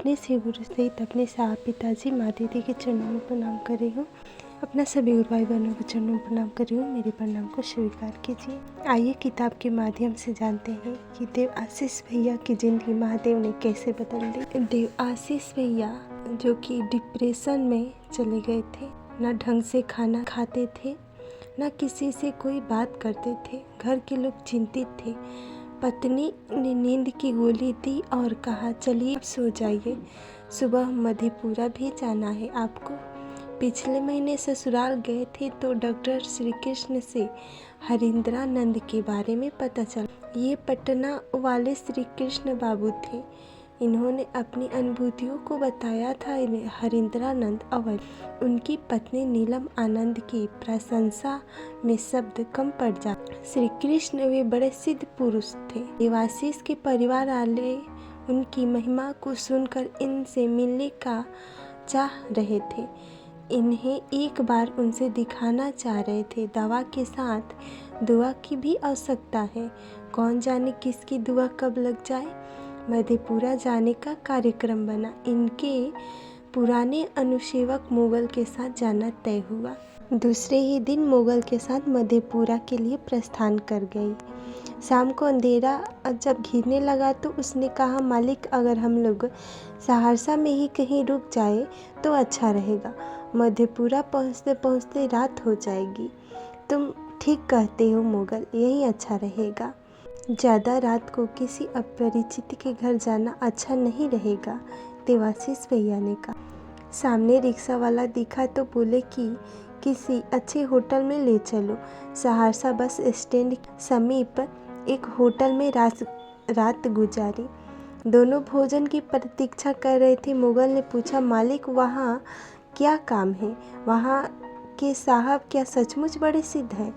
अपने श्री गुरु सहित अपने साहब पिताजी माँ दीदी के चरणों में प्रणाम कर रही हूँ। अपना सभी गुरु भाई बहनों के चरणों में प्रणाम कर रही हूँ। मेरे प्रणाम को स्वीकार कीजिए। आइए किताब के माध्यम से जानते हैं कि देव आशीष भैया की जिंदगी महादेव ने कैसे बदल दी। देव आशीष भैया जो कि डिप्रेशन में चले गए थे, ना ढंग से खाना खाते थे, ना किसी से कोई बात करते थे। घर के लोग चिंतित थे। पत्नी ने नींद की गोली दी और कहा, चलिए अब सो जाइए, सुबह मधेपुरा भी जाना है आपको। पिछले महीने ससुराल गए थे तो डॉक्टर श्री कृष्ण से हरिंद्रानंद के बारे में पता चला। ये पटना वाले श्री कृष्ण बाबू थे। इन्होंने अपनी अनुभूतियों को बताया था। हरिंद्रानंद और उनकी पत्नी नीलम आनंद की प्रशंसा में शब्द कम पड़ जाते। श्री कृष्ण वे बड़े सिद्ध पुरुष थे। देवाशीष के परिवार वाले उनकी महिमा को सुनकर इनसे मिलने का चाह रहे थे। इन्हें एक बार उनसे दिखाना चाह रहे थे। दवा के साथ दुआ की भी आवश्यकता है। कौन जाने किसकी दुआ कब लग जाए। मधेपुरा जाने का कार्यक्रम बना। इनके पुराने अनुसेवक मोगल के साथ जाना तय हुआ। दूसरे ही दिन मोगल के साथ मधेपुरा के लिए प्रस्थान कर गई। शाम को अंधेरा जब घिरने लगा तो उसने कहा, मालिक अगर हम लोग सहरसा में ही कहीं रुक जाए तो अच्छा रहेगा। मधेपुरा पहुँचते पहुँचते रात हो जाएगी। तुम ठीक कहते हो मोगल, यही अच्छा रहेगा। ज़्यादा रात को किसी अपरिचित के घर जाना अच्छा नहीं रहेगा, देवाशीष भैया ने कहा। सामने रिक्शा वाला दिखा तो बोले कि किसी अच्छे होटल में ले चलो। सहरसा बस स्टैंड समीप एक होटल में रात गुजारी। दोनों भोजन की प्रतीक्षा कर रहे थे। मोगल ने पूछा, मालिक वहाँ क्या काम है? वहाँ के साहब क्या सचमुच बड़े सिद्ध हैं?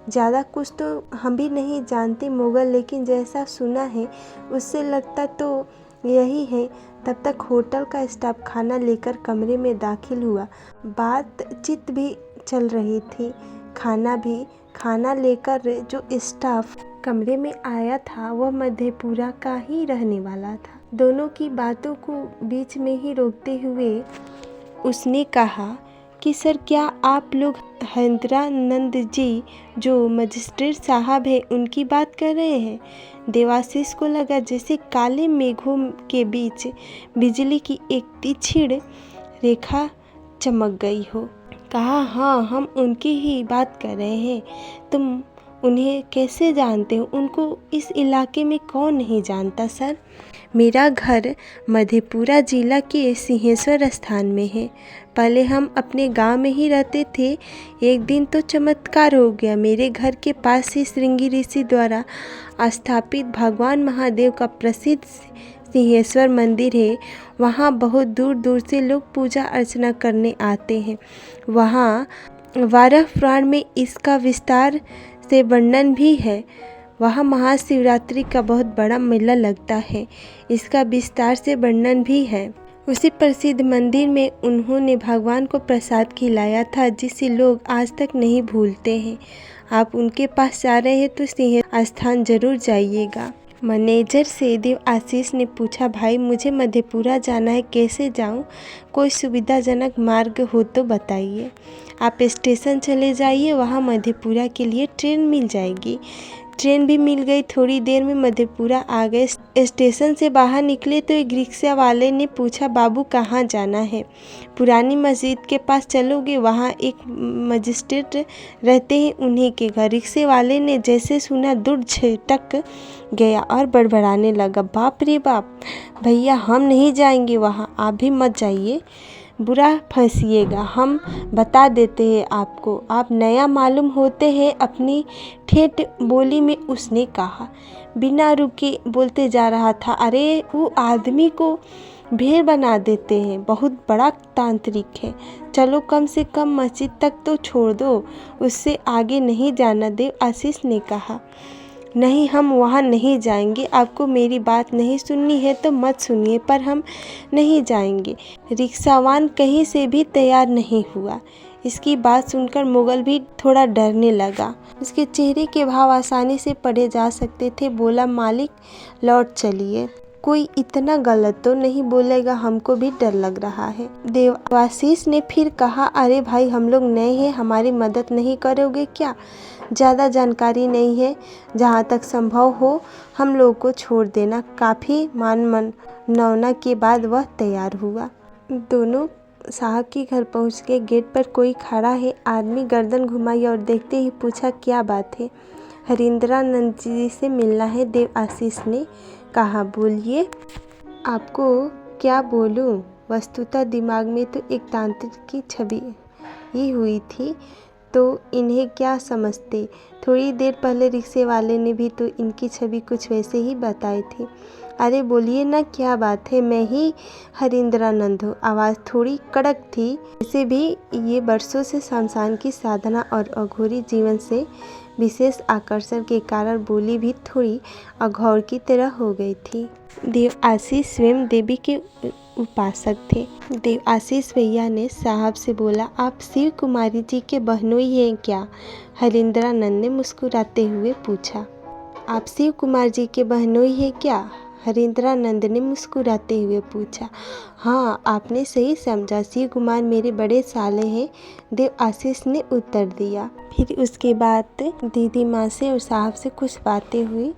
ज़्यादा कुछ तो हम भी नहीं जानते मोगल, लेकिन जैसा सुना है उससे लगता तो यही है। तब तक होटल का स्टाफ खाना लेकर कमरे में दाखिल हुआ। बातचीत भी चल रही थी। खाना लेकर जो स्टाफ कमरे में आया था वह मधेपुरा का ही रहने वाला था। दोनों की बातों को बीच में ही रोकते हुए उसने कहा कि सर, क्या आप लोग हरिंद्रानंद जी जो मजिस्ट्रेट साहब हैं उनकी बात कर रहे हैं? देवाशीष को लगा जैसे काले मेघों के बीच बिजली की एक तिरछी रेखा चमक गई हो। कहा, हाँ, हम उनकी ही बात कर रहे हैं। तुम उन्हें कैसे जानते हो? उनको इस इलाके में कौन नहीं जानता सर। मेरा घर मधेपुरा जिला के सिंहेश्वर स्थान में है। पहले हम अपने गांव में ही रहते थे। एक दिन तो चमत्कार हो गया। मेरे घर के पास ही श्रृंगी ऋषि द्वारा स्थापित भगवान महादेव का प्रसिद्ध सिंहेश्वर मंदिर है। वहाँ बहुत दूर दूर से लोग पूजा अर्चना करने आते हैं। वहाँ वाराह पुराण में इसका विस्तार से वर्णन भी है। वहाँ महाशिवरात्रि का बहुत बड़ा मेला लगता है। इसका विस्तार से वर्णन भी है। उसी प्रसिद्ध मंदिर में उन्होंने भगवान को प्रसाद खिलाया था, जिसे लोग आज तक नहीं भूलते हैं। आप उनके पास जा रहे हैं तो सिंह स्थान जरूर जाइएगा। मैनेजर से देव आशीष ने पूछा, भाई मुझे मधेपुरा जाना है, कैसे जाऊं? कोई सुविधाजनक मार्ग हो तो बताइए। आप स्टेशन चले जाइए, वहां मधेपुरा के लिए ट्रेन मिल जाएगी। ट्रेन भी मिल गई। थोड़ी देर में मधेपुरा आ गए। स्टेशन से बाहर निकले तो एक रिक्शा वाले ने पूछा, बाबू कहाँ जाना है? पुरानी मस्जिद के पास चलोगे? वहाँ एक मजिस्ट्रेट रहते हैं, उन्हीं के घर। रिक्शे वाले ने जैसे सुना दूर झटक गया और बड़बड़ाने लगा, बाप रे बाप, भैया हम नहीं जाएंगे वहाँ, आप भी मत जाइए, बुरा फंसिएगा। हम बता देते हैं आपको, आप नया मालूम होते हैं। अपनी ठेठ बोली में उसने कहा। बिना रुके बोलते जा रहा था, अरे वो आदमी को भेड़ बना देते हैं, बहुत बड़ा तांत्रिक है। चलो कम से कम मस्जिद तक तो छोड़ दो, उससे आगे नहीं जाना। देव आशीष ने कहा, नहीं, हम वहाँ नहीं जाएंगे। आपको मेरी बात नहीं सुननी है तो मत सुनिए, पर हम नहीं जाएंगे। रिक्शावान कहीं से भी तैयार नहीं हुआ। इसकी बात सुनकर मुगल भी थोड़ा डरने लगा। उसके चेहरे के भाव आसानी से पढ़े जा सकते थे। बोला, मालिक लौट चलिए। कोई इतना गलत तो नहीं बोलेगा, हमको भी डर लग रहा है। देवाशीष ने फिर कहा, अरे भाई हम लोग नए हैं, हमारी मदद नहीं करोगे क्या? ज़्यादा जानकारी नहीं है, जहाँ तक संभव हो हम लोग को छोड़ देना। काफ़ी मनमनाने के बाद वह तैयार हुआ। दोनों साहब के घर पहुँच गए। गेट पर कोई खड़ा है। आदमी गर्दन घुमाई और देखते ही पूछा, क्या बात है? हरिंद्रानंद जी से मिलना है, देवाशीष ने कहा। बोलिए। आपको क्या बोलूं? वस्तुतः दिमाग में तो एक तांत्रिक की छवि ही हुई थी, तो इन्हें क्या समझते। थोड़ी देर पहले रिक्शे वाले ने भी तो इनकी छवि कुछ वैसे ही बताई थी। अरे बोलिए ना, क्या बात है? मैं ही हरिंद्रानंद हूँ। आवाज़ थोड़ी कड़क थी। वैसे भी ये बरसों से शमशान की साधना और अघोरी जीवन से विशेष आकर्षण के कारण बोली भी थोड़ी अघोर की तरह हो गई थी। देवाशीष स्वयं देवी के उपासक थे। देवाशीष भैया ने साहब से बोला, आप शिव कुमारी जी के बहनोई हैं क्या? हरिंद्रानंद ने मुस्कुराते हुए पूछा। आप शिव कुमार जी के बहनोई हैं क्या? हरिंद्रानंद ने मुस्कुराते हुए पूछा। हाँ, आपने सही समझा, शिव कुमार मेरे बड़े साले हैं, देवाशीष ने उत्तर दिया। फिर उसके बाद दीदी माँ से और साहब से कुछ बातें हुई।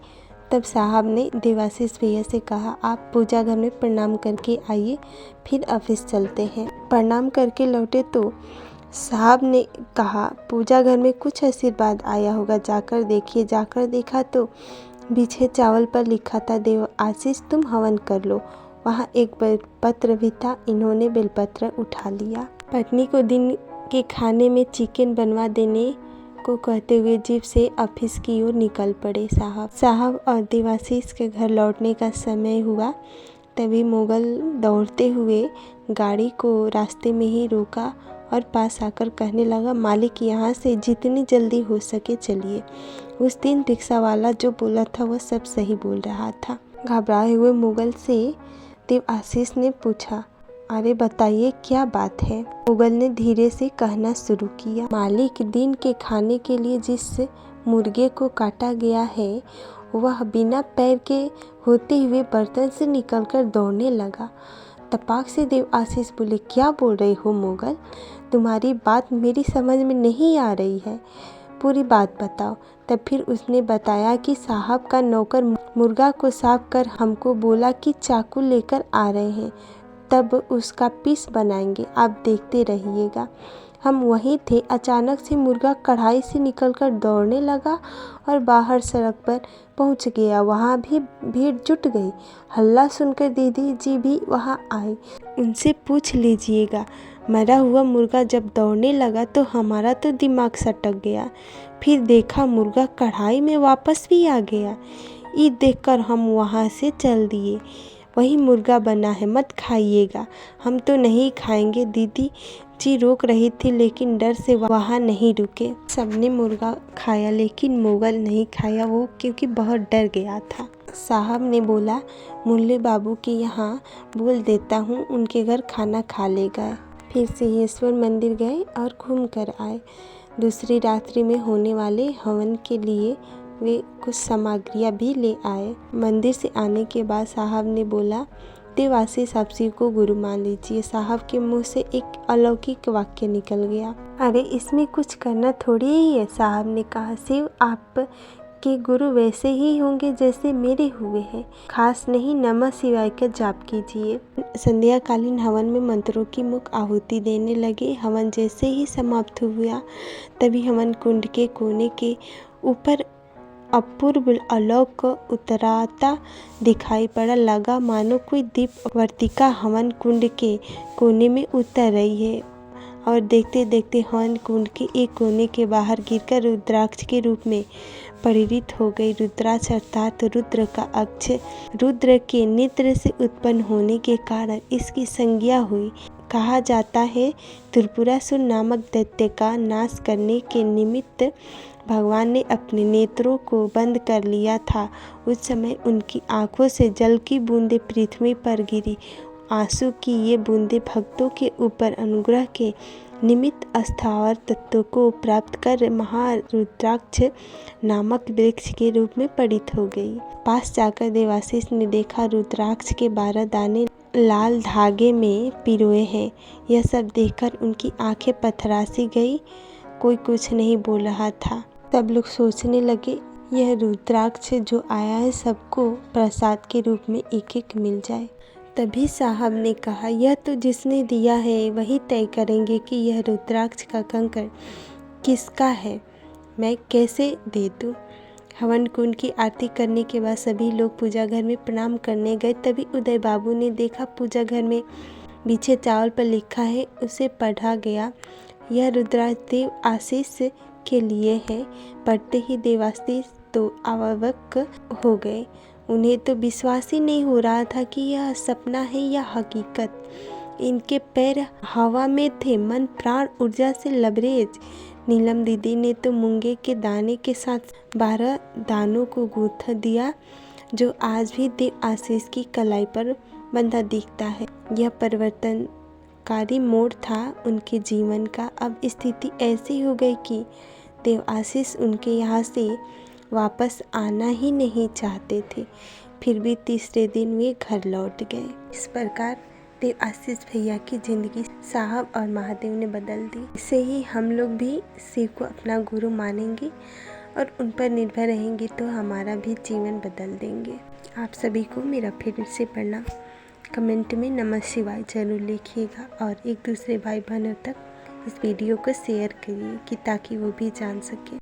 तब साहब ने देवाशीष भैया से कहा, आप पूजा घर में प्रणाम करके आइए, फिर ऑफिस चलते हैं। प्रणाम करके लौटे तो साहब ने कहा, पूजा घर में कुछ आशीर्वाद आया होगा, जाकर देखिए। जाकर देखा तो पीछे चावल पर लिखा था, देवाशीष तुम हवन कर लो। वहाँ एक बेलपत्र भी था। इन्होंने बेलपत्र उठा लिया। पत्नी को दिन के खाने में चिकन बनवा देने को कहते हुए जीप से ऑफिस की ओर निकल पड़े साहब और देवाशीष के घर लौटने का समय हुआ। तभी मुगल दौड़ते हुए गाड़ी को रास्ते में ही रोका और पास आकर कहने लगा, मालिक यहाँ से जितनी जल्दी हो सके चलिए। उस दिन रिक्शा वाला जो बोला था वह सब सही बोल रहा था। घबराए हुए मुगल से देवाशीष ने पूछा, अरे बताइए क्या बात है? मुगल ने धीरे से कहना शुरू किया, मालिक दिन के खाने के लिए जिस मुर्गे को काटा गया है वह बिना पैर के होते हुए बर्तन से निकलकर दौड़ने लगा। तपाक से देवाशीष बोले, क्या बोल रही हो मुगल? तुम्हारी बात मेरी समझ में नहीं आ रही है, पूरी बात बताओ। तब फिर उसने बताया कि साहब का नौकर मुर्गा को साफ कर हमको बोला कि चाकू लेकर आ रहे हैं, तब उसका पीस बनाएंगे, आप देखते रहिएगा। हम वहीं थे, अचानक से मुर्गा कढ़ाई से निकलकर दौड़ने लगा और बाहर सड़क पर पहुंच गया। वहाँ भी भीड़ जुट गई। हल्ला सुनकर दीदी जी भी वहाँ आए। उनसे पूछ लीजिएगा, मरा हुआ मुर्गा जब दौड़ने लगा तो हमारा तो दिमाग सटक गया। फिर देखा मुर्गा कढ़ाई में वापस भी आ गया। ये देखकर हम वहाँ से चल दिए। वही मुर्गा बना है, मत खाइएगा। हम तो नहीं खाएंगे। दीदी जी रोक रही थी लेकिन डर से वहाँ नहीं रुके। सबने मुर्गा खाया लेकिन मुगल नहीं खाया, वो क्योंकि बहुत डर गया था। साहब ने बोला, मुल्ले बाबू के यहाँ बोल देता हूँ, उनके घर खाना खा लेगा। फिर सिंहेश्वर मंदिर गए और घूम कर आए। दूसरी रात्रि में होने वाले हवन के लिए वे कुछ सामग्रियाँ भी ले आए। मंदिर से आने के बाद साहब ने बोला, देवाशीष आप शिव को गुरु मान लीजिए। साहब के मुंह से एक अलौकिक वाक्य निकल गया। अरे इसमें कुछ करना थोड़ी ही है, साहब ने कहा। शिव आप के गुरु वैसे ही होंगे जैसे मेरे हुए हैं। खास नहीं, नमः शिवाय का जाप कीजिए। संध्याकालीन हवन में मंत्रों की मुख आहुति देने लगे। हवन जैसे ही समाप्त हुआ तभी हवन कुंड के कोने के ऊपर अपूर्व आलोक उतराता दिखाई पड़ा। लगा मानो कोई दीप वर्तिका हवन कुंड के कोने में उतर रही है और देखते देखते हवन कुंड के एक कोने के बाहर गिरकर रुद्राक्ष के रूप में परिणित हो गई। रुद्राक्ष अर्थात रुद्र का अक्ष रुद्र के नेत्र से उत्पन्न होने के कारण इसकी संज्ञा हुई। कहा जाता है त्रिपुरासुर नामक दैत्य का नाश करने के निमित्त भगवान ने अपने नेत्रों को बंद कर लिया था। उस समय उनकी आंखों से जल की बूंदें पृथ्वी पर गिरी। आंसू की ये बूंदें भक्तों के ऊपर अनुग्रह के निमित्त अस्थावर तत्वों को प्राप्त कर महारुद्राक्ष नामक वृक्ष के रूप में पड़ित हो गई। पास जाकर देवाशीष ने देखा रुद्राक्ष के 12 दाने लाल धागे में पिरोए हैं। यह सब देखकर उनकी आंखें पथरासी गई। कोई कुछ नहीं बोल रहा था। सब लोग सोचने लगे, यह रुद्राक्ष जो आया है सबको प्रसाद के रूप में एक एक मिल जाए। तभी साहब ने कहा, यह तो जिसने दिया है वही तय करेंगे कि यह रुद्राक्ष का कंकड़ किसका है, मैं कैसे दे दूँ। हवन कुंड की आरती करने के बाद सभी लोग पूजा घर में प्रणाम करने गए। तभी उदय बाबू ने देखा पूजा घर में पीछे चावल पर लिखा है। उसे पढ़ा गया, यह रुद्राक्ष देव आशीष के लिए है। पढ़ते ही देवाशीष तो अवाक हो गए। उन्हें तो विश्वास ही नहीं हो रहा था कि यह सपना है या हकीकत। इनके पैर हवा में थे, मन प्राण ऊर्जा से लबरेज। नीलम दीदी ने तो मूंगे के दाने के साथ 12 दानों को गूंथ दिया, जो आज भी देव आशीष की कलाई पर बंधा दिखता है। यह परिवर्तनकारी मोड़ था उनके जीवन का। अब स्थिति ऐसी हो गई कि देव आशीष उनके यहाँ से वापस आना ही नहीं चाहते थे। फिर भी तीसरे दिन वे घर लौट गए। इस प्रकार देव आशीष भैया की ज़िंदगी साहब और महादेव ने बदल दी। इससे ही हम लोग भी शिव को अपना गुरु मानेंगे और उन पर निर्भर रहेंगे तो हमारा भी जीवन बदल देंगे। आप सभी को मेरा फिर से प्रणाम। कमेंट में नमः शिवाय जरूर लिखिएगा और एक दूसरे भाई बहनों तक इस वीडियो को शेयर करिए कि ताकि वो भी जान सके।